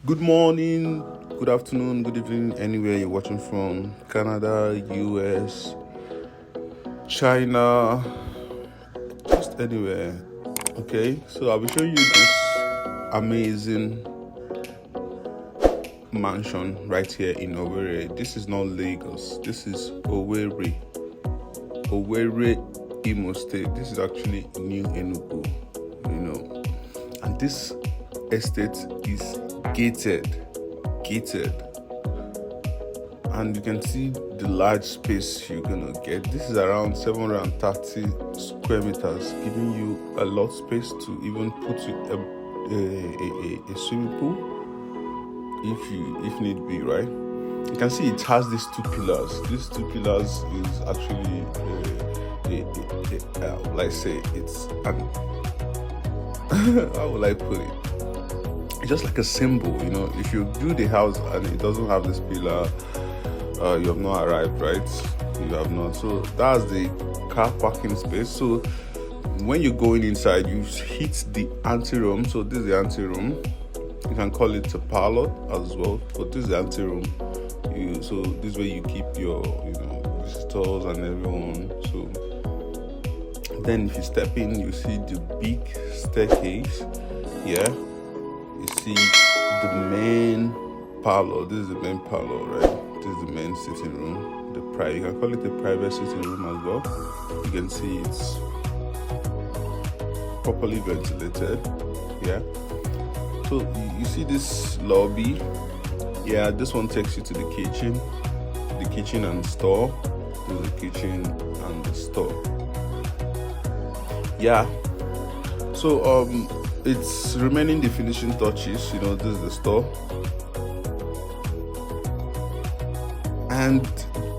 Good morning, good afternoon, good evening, anywhere you're watching from. Canada, US, China, just anywhere. Okay, so I'll be showing you this amazing mansion right here in Owerri. This is not Lagos, this is Owerri, Imo State. This is actually New Enugu, and this estate is gated, and you can see the large space you're gonna get. This is around 730 square meters, giving you a lot of space to even put a swimming pool if need be, right? You can see it has these two pillars. These two pillars is actually like say it's an how will I put it? It's just like a symbol, if you do the house and it doesn't have this pillar, you have not arrived, right? You have not. So that's the car parking space. So when you're going inside, you hit the anteroom. So this is the anteroom. You can call it a parlor as well, but this is the anteroom. So this way you keep your visitors and everyone. So then if you step in, you see the big staircase. Yeah, you see the main parlor. This is the main parlor, right? This is the main sitting room. You can call it a private sitting room as well. You can see it's properly ventilated. Yeah. So you see this lobby. Yeah, this one takes you to the kitchen and store. This is the kitchen and the store. Yeah. So it's remaining the finishing touches. This is the store. And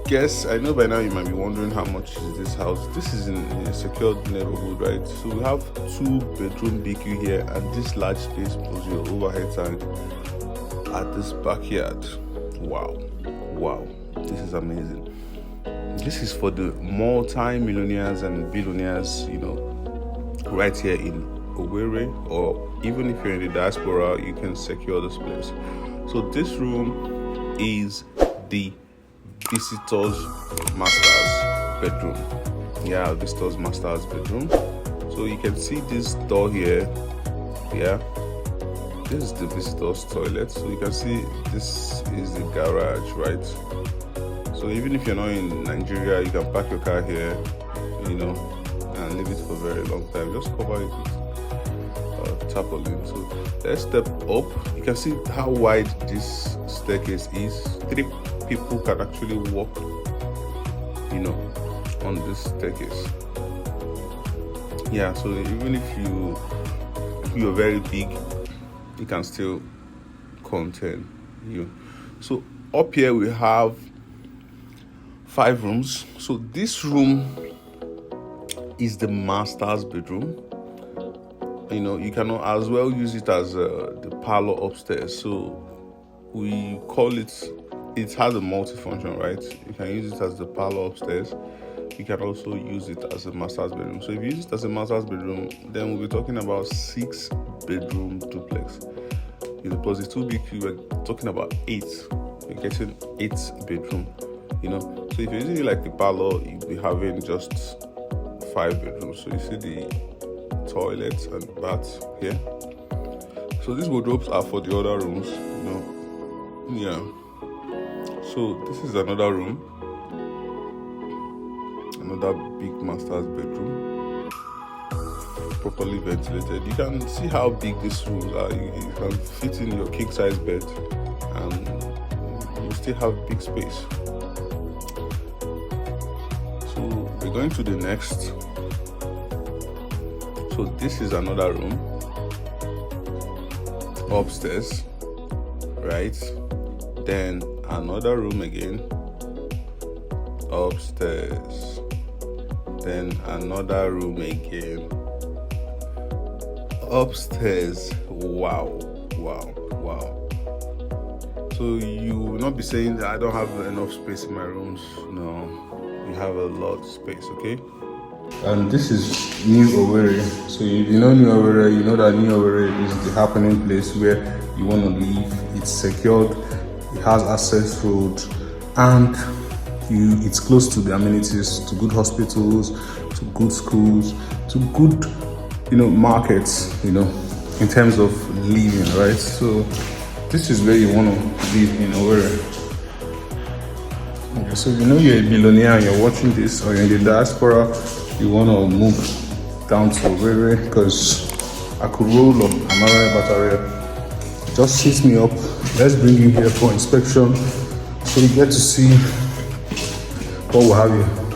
guess I know by now you might be wondering how much is this house. This is in a secured neighborhood, right? So we have 2-bedroom BQ here and this large space plus your overhead tank at this backyard. Wow, this is amazing. This is for the multi-millionaires and billionaires, right here in Owerri, or even if you're in the diaspora, you can secure this place. So this room is the visitor's master's bedroom. Yeah, visitor's master's bedroom. So you can see this door here. Yeah, this is the visitor's toilet. So you can see this is the garage, right? So even if you're not in Nigeria, you can park your car here, and leave it for a very long time. Just cover it with tarpaulin. So let's step up. You can see how wide this staircase is. 3 people can actually walk, on this staircase. Yeah, so even if you're very big, it can still contain you. So up here we have 5 rooms. So this room is the master's bedroom. You can as well use it as the parlor upstairs. So we call it has a multi-function, right? You can use it as the parlor upstairs. You can also use it as a master's bedroom. So if you use it as a master's bedroom, then we'll be talking about 6-bedroom duplex. Plus the 2BQ, we're talking about 8. You're getting 8 bedroom. So if you're using it like the parlor, you'll be having just 5 bedrooms. So you see the toilets and baths here. So these wardrobes are for the other rooms, Yeah. So this is another room, another big master's bedroom, properly ventilated. You can see how big these rooms are. You can fit in your king size bed and you still have big space. So we're going to the next. So this is another room upstairs, right? Then another room again upstairs, then another room again upstairs. Wow. So you will not be saying that I don't have enough space in my rooms. No, you have a lot of space. Okay, And this is New Owerri. So if you know New Owerri, you know that New Owerri is the happening place where you want to live. It's secured, it has access road, and it's close to the amenities, to good hospitals, to good schools, to good markets, in terms of living, right? So this is where you want to live in Owerri. Okay, so you're a billionaire and you're watching this, or you're in the diaspora, you want to move down to Owerri, because I could roll up Amara Battery. Just hit me up. Let's bring you here for inspection so you get to see what will have you.